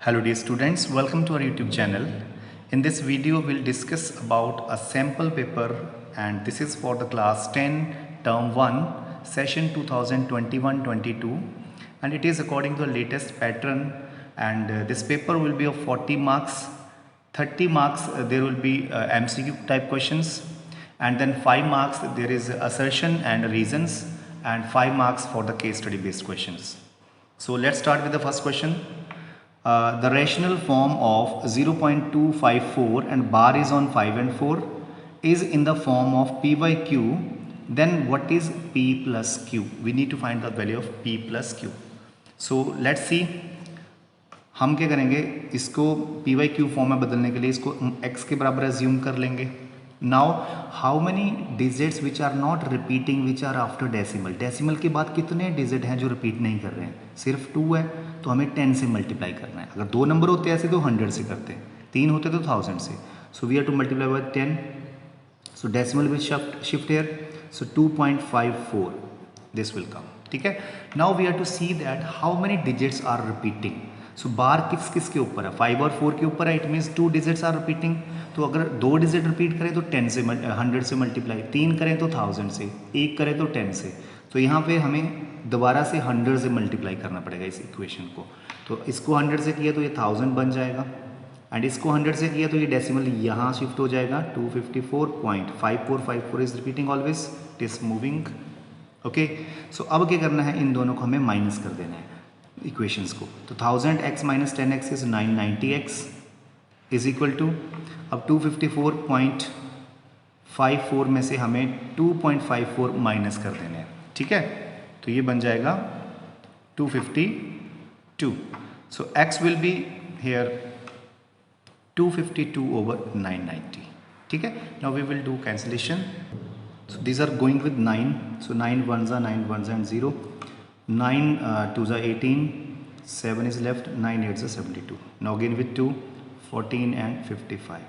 Hello dear students, welcome to our YouTube channel. In this video we'll discuss about a sample paper, and this is for the class 10 term 1 session 2021-22, and it is according to the latest pattern, and this paper will be of 40 marks. 30 marks there will be MCQ type questions, and then 5 marks there is assertion and reasons, and 5 marks for the case study based questions. So let's start with the first question. The rational form of 0.254 and bar is on 5 and 4 is in the form of p by q. Then what is p plus q? We need to find the value of p plus q. So let's see. हम क्या करेंगे, इसको p by q form में बदलने के लिए इसको x के बराबर अज्यूम कर लेंगे. Now how many digits which are not repeating which are after decimal. Decimal के बाद कितने डिजिट हैं जो रिपीट नहीं कर रहे हैं? सिर्फ 2 है, तो हमें 10 से मल्टीप्लाई करना है. अगर 2 नंबर होते ऐसे तो 100 से करते हैं, 3 होते तो 1000 से. So we are to multiply by 10. So decimal will shift here. So 2.54 this will come. ठीक है. Now we are to see that how many digits are repeating. So बार किस किस के ऊपर है? 5 और 4 के ऊपर है. It means 2 digits are repeating. तो अगर 2 डिजिट रिपीट करें तो 10 से 100 से मल्टीप्लाई, 3 करें तो 1000 से, 1 करें तो 10 से. तो यहाँ पे हमें दोबारा से 100 से मल्टीप्लाई करना पड़ेगा इस इक्वेशन को. तो इसको 100 से किया तो ये 1000 बन जाएगा, एंड इसको 100 से किया तो ये डेसिमल यहाँ शिफ्ट हो जाएगा. 254.5454 is repeating always, it is moving. Okay. So अब क्या करना है, इन दोनों को हमें माइनस कर देना है इक्वेशंस को. तो 1000x minus 10x is 990x is equal to, अब 254.54 में से हमें 2.54 माइनस कर देने हैं. ठीक है. तो ये बन जाएगा 252. So x will be here 252 over 990. ठीक है. Now we will do cancellation. So these are going with 9. So 9 1s are 9 1s and 0. 9 2s are 18. 7 is left. 9 8s are 72. Now again with 2, 14 and 55.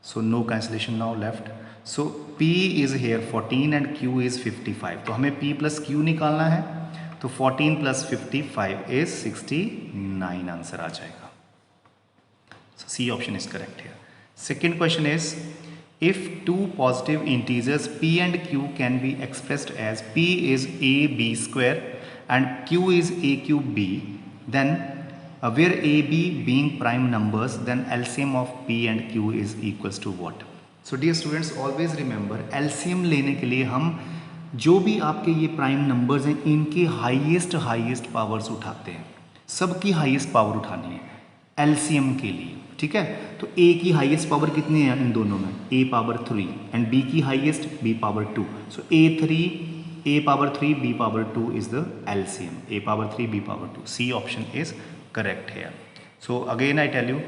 So no cancellation now left. So P is here 14 and Q is 55. तो हमें P plus Q निकालना है. तो 14 plus 55 is 69 answer आ जाएगा. So C option is correct here. Second question is, if two positive integers P and Q can be expressed as P is AB square and Q is A cube B, then where AB being prime numbers, then LCM of P and Q is equals to what? So dear students, always remember LCM लेने के लिए हम जो भी आपके ये prime numbers हैं इनके हाईएस्ट पावर्स उठाते हैं. सबकी हाईएस्ट पावर उठानी है LCM के लिए. ठीक है. तो A की हाईएस्ट पावर कितनी है इन दोनों में? A पावर 3 एंड B की highest B power 2. So A power 3 B power 2 is the LCM. A power 3 B power 2. C option is correct है. So again I tell you,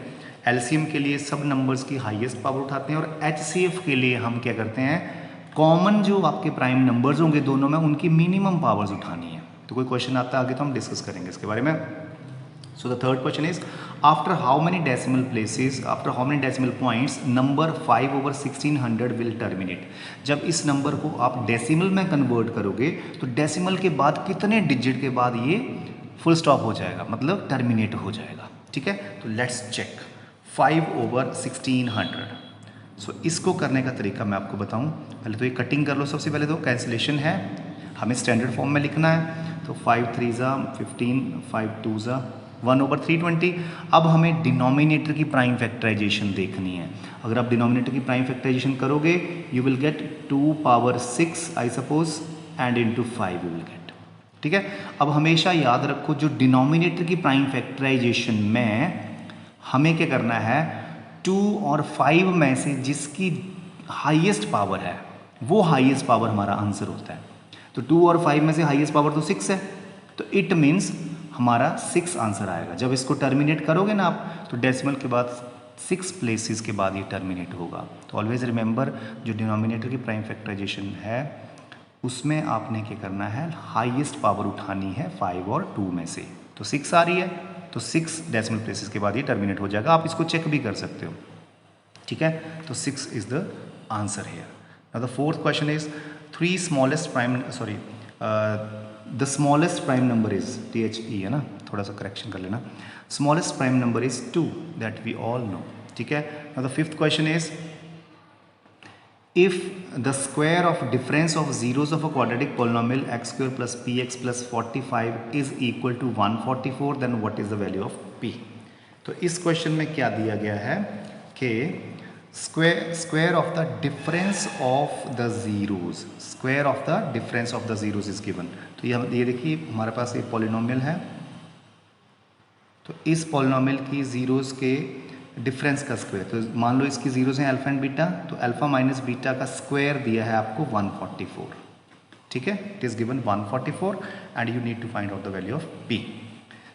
LCM के लिए सब numbers की हाईएस्ट पावर उठाते हैं, और HCF के लिए हम क्या करते हैं, कॉमन जो आपके प्राइम नंबर्स होंगे दोनों में उनकी मिनिमम पावर्स उठानी है. तो कोई क्वेश्चन आता है आगे तो हम डिस्कस करेंगे इसके बारे में. So the third question is, after how many decimal points number 5 over 1600 will terminate. जब इस नंबर को आप डेसिमल में कन्वर्ट करोगे तो डेसिमल के बाद कितने डिजिट के बाद ये फुल स्टॉप हो जाएगा, मतलब टर्मिनेट हो जाएगा. ठीक है. तो लेट्स चेक. 5 over 1600. सो इसको करने का तरीका मैं आपको बताऊं. पहले तो ये कटिंग कर लो. सबसे पहले तो कैंसिलेशन है, हमें स्टैंडर्ड फॉर्म में लिखना है. तो 5 3s are 15, 5 2s are 1 over 320. अब हमें डिनोमिनेटर की प्राइम फैक्टराइजेशन देखनी है. अगर आप डिनोमिनेटर की प्राइम फैक्टराइजेशन करोगे you will get 2 power 6 I suppose and into 5 you will get. ठीक है. अब हमेशा याद रखो जो डिनोमिनेटर की प्राइम फैक्टराइजेशन में हमें क्या करना है, 2 और 5 में से जिसकी हाईएस्ट पावर है वो हाईएस्ट पावर हमारा आंसर होता है. तो 2 और 5 में से हाईएस्ट पावर तो 6 है, तो इट मीन्स हमारा 6 आंसर आएगा. जब इसको टर्मिनेट करोगे ना आप, तो डेसिमल के बाद 6 प्लेसेस के बाद ये टर्मिनेट होगा. तो ऑलवेज रिमेंबर जो डिनोमिनेटर की प्राइम फैक्टराइजेशन है उसमें आपने क्या करना है, हाईएस्ट पावर उठानी है 5 और 2 में से. तो 6 आ रही है, तो 6 डेसिमल प्लेसेस के बाद ये टर्मिनेट हो जाएगा. आप इसको चेक भी कर सकते हो. ठीक है. तो 6 is the answer here. Now the fourth question is, the smallest prime number is THE, है ना. थोड़ा सा करेक्शन कर लेना। Smallest prime number is 2 that we all know, ठीक है। Now the fifth question is if the square of difference of zeros of a quadratic polynomial x square plus px plus 45 is equal to 144 then what is the value of p। तो इस question में क्या दिया गया है कि square of the difference of the zeros, square of the difference of the zeros is given. तो ये देखिए हमारे पास एक पॉलिनोमियल है, तो इस पॉलिनोमियल की जीरोस के डिफरेंस का स्क्वायर, तो मान लो इसकी जीरोस हैं अल्फा एंड बीटा, तो अल्फा माइनस बीटा का स्क्वायर दिया है आपको 144, ठीक है। It is given 144 and you need to find out the value of p।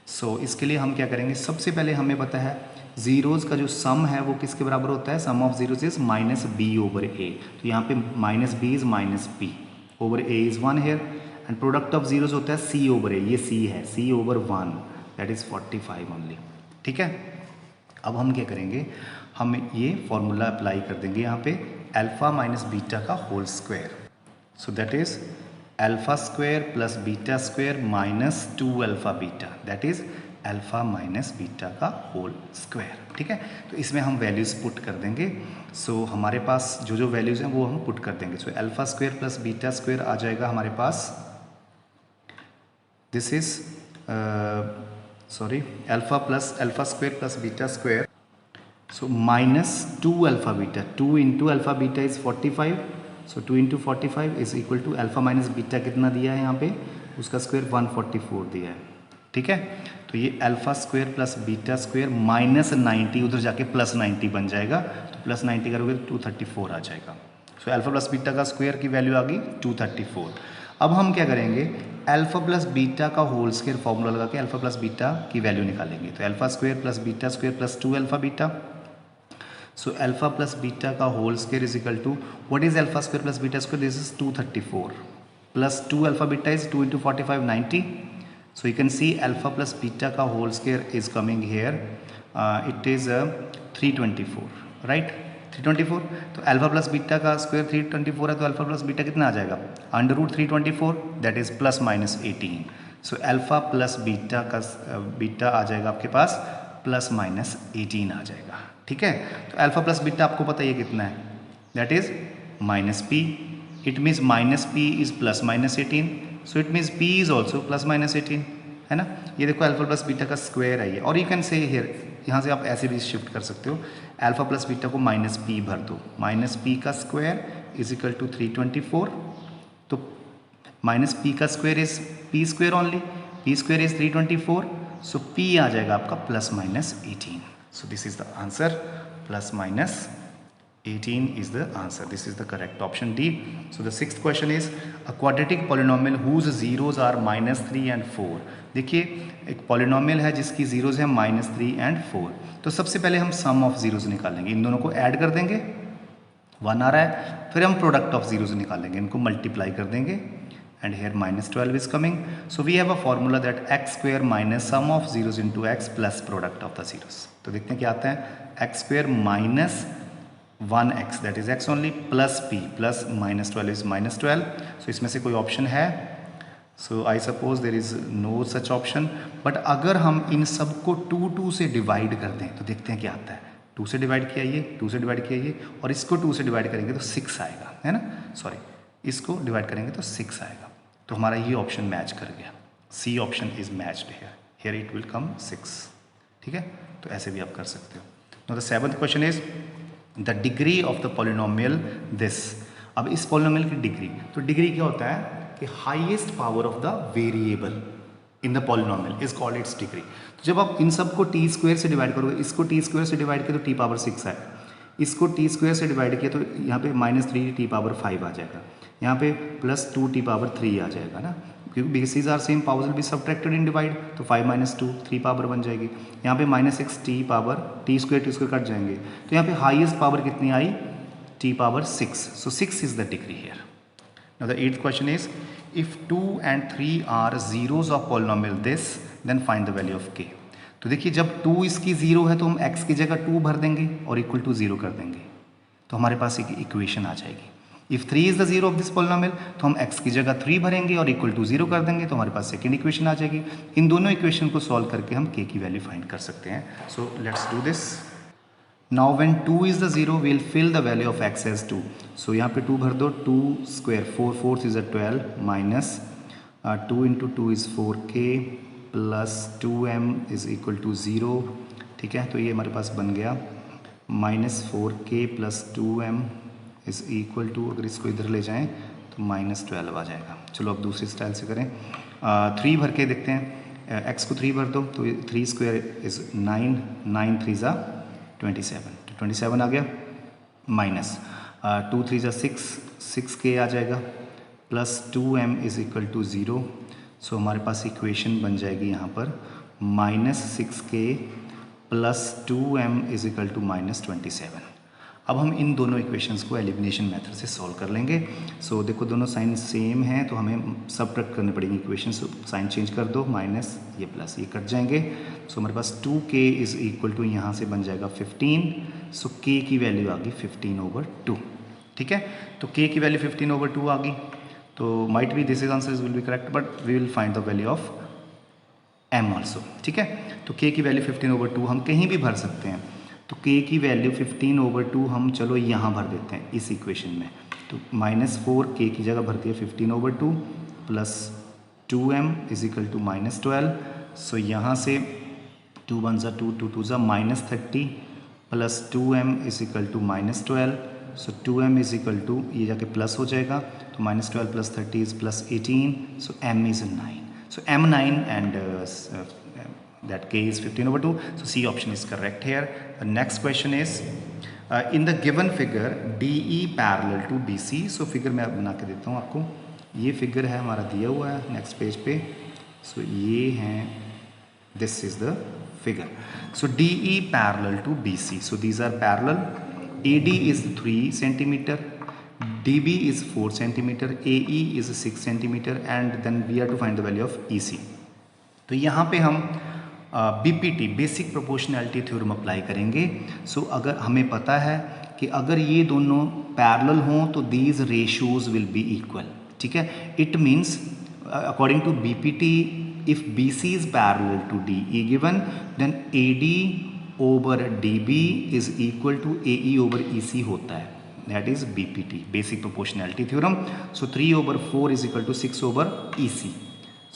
So इसके लिए हम क्या करेंगे, सबसे पहले हमें पता है जीरोस का जो सम है वो किसके बराबर होता है, sum of zeros is minus B over A. तो यहाँ पे minus B is minus P over A is 1 here, and product of zeros होता है सी ओवर ए, ये सी है, C over 1 that is 45 only, ठीक है। अब हम क्या करेंगे, हम ये फॉर्मूला अप्लाई कर देंगे यहाँ पे अल्फा माइनस बीटा का whole square, so that is alpha square plus beta square minus 2 alpha beta, that is alpha minus beta का होल स्क्वायर, ठीक है। तो इसमें हम वैल्यूज़ पुट कर देंगे। सो हमारे पास जो जो वैल्यूज़ हैं वो हम पुट कर देंगे। So alpha square plus beta square आ जाएगा हमारे पास, this is alpha square plus beta square, so minus 2 alpha beta, 2 into alpha beta is 45, so 2 into 45 is equal to alpha minus beta कितना दिया है यहाँ पे, उसका स्क्वायर 144 दिया है, ठीक है। तो ये alpha square plus beta square minus 90 उधर जाके प्लस 90 बन जाएगा, तो प्लस 90 करोगे तो 234 आ जाएगा। सो अल्फा प्लस बीटा का स्क्वायर की वैल्यू आ गई 234। अब हम क्या करेंगे, अल्फा प्लस बीटा का होल स्क्वायर फॉर्मूला लगा के अल्फा प्लस बीटा की वैल्यू निकालेंगे। तो alpha square plus beta square plus 2 alpha beta, so alpha plus beta का whole square is equal to what is alpha square plus beta square, this is 234 plus 2 alpha beta is 2 into 45 90, so you can see alpha plus beta का whole square is coming here, it is 324 right, 324। तो alpha plus beta का square 324 है, तो alpha plus beta कितना आ जाएगा, under root 324 that is plus minus 18। So alpha plus beta का beta आ जाएगा आपके पास प्लस माइनस 18 आ जाएगा, ठीक है। तो अल्फा प्लस बीटा आपको पता है कितना है, that is minus P, it means minus P is plus minus 18, so it means p is also plus minus 18, है ना। ये देखो अल्फा प्लस बीटा का स्क्वायर है ये, और यू कैन से हियर, यहाँ से आप ऐसे भी शिफ्ट कर सकते हो, अल्फा प्लस बीटा को माइनस p भर दो, माइनस p का स्क्वायर इज इक्वल टू 324, तो माइनस p का square is p square only, p square is 324, so p आ जाएगा आपका plus minus 18। So this is the answer, plus minus 18 is the answer. This is the correct option D. So the sixth question is a quadratic polynomial whose zeros are -3 and 4। देखिए एक polynomial है जिसकी zeros हैं -3 and 4। तो सबसे पहले हम sum of zeros निकालेंगे, इन दोनों को ऐड कर देंगे, 1 आ रहा है, फिर हम product of zeros निकालेंगे, इनको मल्टीप्लाई कर देंगे, and here -12 is coming. So we have a formula that x square minus sum of zeros into x plus product of the zeros। तो देखते हैं क्या आता है, x square minus 1x that is x only plus p plus -12 is -12। so इसमें से कोई option है, so I suppose there is no such option, but अगर हम इन सब को 2 से डिवाइड कर दें तो देखते हैं क्या आता है, 2 से डिवाइड किया ये, 2 से डिवाइड किया ये, और इसको 2 से डिवाइड करेंगे तो 6 आएगा, है ना, सॉरी इसको डिवाइड करेंगे तो 6 आएगा, तो हमारा ये ऑप्शन मैच कर गया, C option is matched here it will come 6, ठीक है। तो ऐसे भी आप कर सकते हो। Now the seventh question is the degree of the polynomial this. अब इस पॉलिनोमियल की डिग्री, तो डिग्री क्या होता है कि highest power of the variable in the polynomial is called its degree. तो जब आप इन सब को टी स्क्वायर से डिवाइड करोगे, इसको टी स्क्वायर से डिवाइड किया तो टी पावर 6 है, इसको टी स्क्वायर से डिवाइड किया तो यहाँ पे -3 टी पावर 5 आ जाएगा, यहाँ पे +2 टी पावर 3 आ जाएगा ना, क्योंकि bases are same, powers will be subtracted in divide, तो 5 - 2 3 पावर बन जाएगी, यहाँ पे -6 T power T square cut जाएंगे, तो यहाँ पे हाईएस्ट पावर कितनी आई, T power 6, so 6 is the degree here. Now the 8th question is if 2 and 3 are zeros of polynomial this then find the value of K. तो देखिए जब 2 इसकी 0 है तो हम x की जगह 2 भर देंगे और इक्वल टू 0 कर देंगे, तो हमारे पास एक इक्वेशन आ जाएगी। If 3 is the zero of this polynomial तो हम x की जगह 3 भरेंगे और इक्वल टू 0 कर देंगे तो हमारे पास सेकेंड इक्वेशन आ जाएगी। इन दोनों इक्वेशन को सॉल्व करके हम k की वैल्यू फाइंड कर सकते हैं। So let's do this. Now when 2 is the zero will fill the value of x as 2। सो यहाँ पे 2 भर दो, 2 square 4 4 is 12 minus 2 into 2 is 4k plus 2m is equal to 0। ठीक है, तो ये हमारे पास बन गया minus 4k plus 2m is equal to, अगर इसको इधर ले जाएं तो माइनस 12 आ जाएगा। चलो अब दूसरी स्टाइल से करें। 3 भर के देखते हैं, x को 3 भर दो तो 3 स्क्वायर इज 9, 9 3 ज़ा 27, तो 27 आ गया माइनस 2 3 ज़ा 6, 6k आ जाएगा plus 2m is equal to 0। So हमारे पास इक्वेशन बन जाएगी यहाँ पर minus 6k plus 2m is equal to minus 27। अब हम इन दोनों इक्वेशंस को एलिमिनेशन मेथड से सॉल्व कर लेंगे। सो देखो दोनों साइन सेम हैं तो हमें सबट्रैक्ट करनी पड़ेगी इक्वेशन। साइन चेंज कर दो, माइनस ये प्लस ये कट जाएंगे। सो हमारे पास 2k इज इक्वल टू यहाँ से बन जाएगा 15। सो k की वैल्यू आ गई 15/2। ठीक है, तो k की वैल्यू 15/2 आ गई। तो might be this is answer will be correct but we will find the value of m also. ठीक है, तो k की वैल्यू 15/2 हम कहीं भी भर सकते हैं। तो k की वैल्यू 15/2 हम चलो यहाँ भर देते हैं इस इक्वेशन में। तो माइनस 4k की जगह भरती है 15/2 plus 2m is equal to minus 12। So यहाँ से 2 1 ज़ा 2, 2 2 ज़ा minus 30 plus 2m is equal to minus 12। So 2m is equal to ये जाके प्लस हो जाएगा तो minus 12 plus 30 is plus 18। So m is 9। So m9 and that k is 15/2. So C option is correct here. The next question is in the given figure DE parallel to BC. So figure मैं बना के देता हूँ आपको। ये figure है हमारा दिया हुआ है next page पे। So ये है, this is the figure. So DE parallel to BC. So these are parallel. AD is 3 centimeter. DB is 4 centimeter, AE is 6 centimeter and then we are to find the value of EC. तो यहाँ पे हम BPT basic proportionality theorem apply करेंगे। सो अगर हमें पता है कि अगर ये दोनों पैरेलल हों तो these ratios will be equal. ठीक है, it means according to BPT if BC is parallel to DE given then AD over DB is equal to AE over EC होता है। That is BPT, basic proportionality theorem. So 3/4 is equal to 6/EC.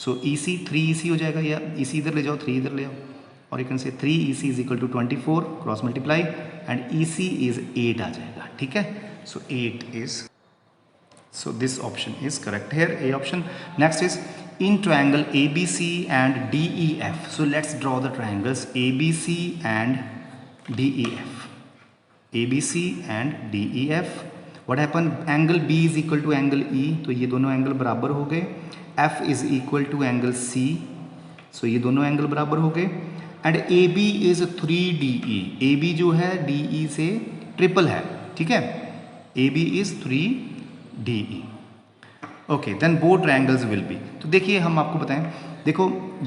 So EC 3EC हो जाएगा, या EC इधर ले जाओ 3 इधर ले आओ, और you can say 3EC is equal to 24 cross multiply and EC is 8 आ जाएगा। ठीक है, so 8 is, so this option is correct here, A option. Next is in triangle ABC and DEF. So let's draw the triangles ABC and DEF. ABC and DEF. What happened? Angle B is equal to angle E. तो ये दोनों angle बराबर हो गए। F is equal to angle C. So ये दोनों angle बराबर हो गए। And AB is 3DE. AB जो है DE से ट्रिपल है। ठीक है, AB is 3DE. Okay, then both triangles will be. तो देखिए हम आपको बताएं, देखो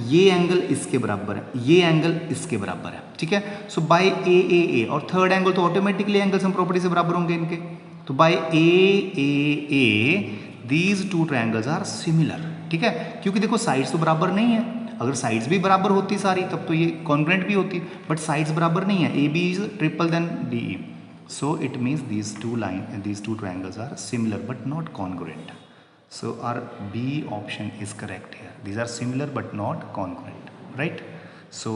ये एंगल इसके बराबर है, ये एंगल इसके बराबर है। ठीक है, सो बाय ए और थर्ड एंगल तो ऑटोमेटिकली एंगल सम प्रॉपर्टी से बराबर होंगे इनके। तो by A these two triangles are similar. ठीक है, क्योंकि देखो साइड्स तो बराबर नहीं है। अगर साइड्स भी बराबर होती सारी तब तो ये कॉन्ग्रुएंट भी होती, बट साइड्स बराबर नहीं है। A B is triple then D E, so it means these two triangles are similar but not congruent. So our B option is correct here. These are similar but not congruent, right? So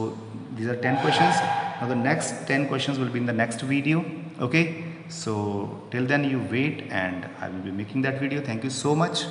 these are 10 questions. Now the next 10 questions will be in the next video. Okay, so till then you wait and I will be making that video. Thank you so much.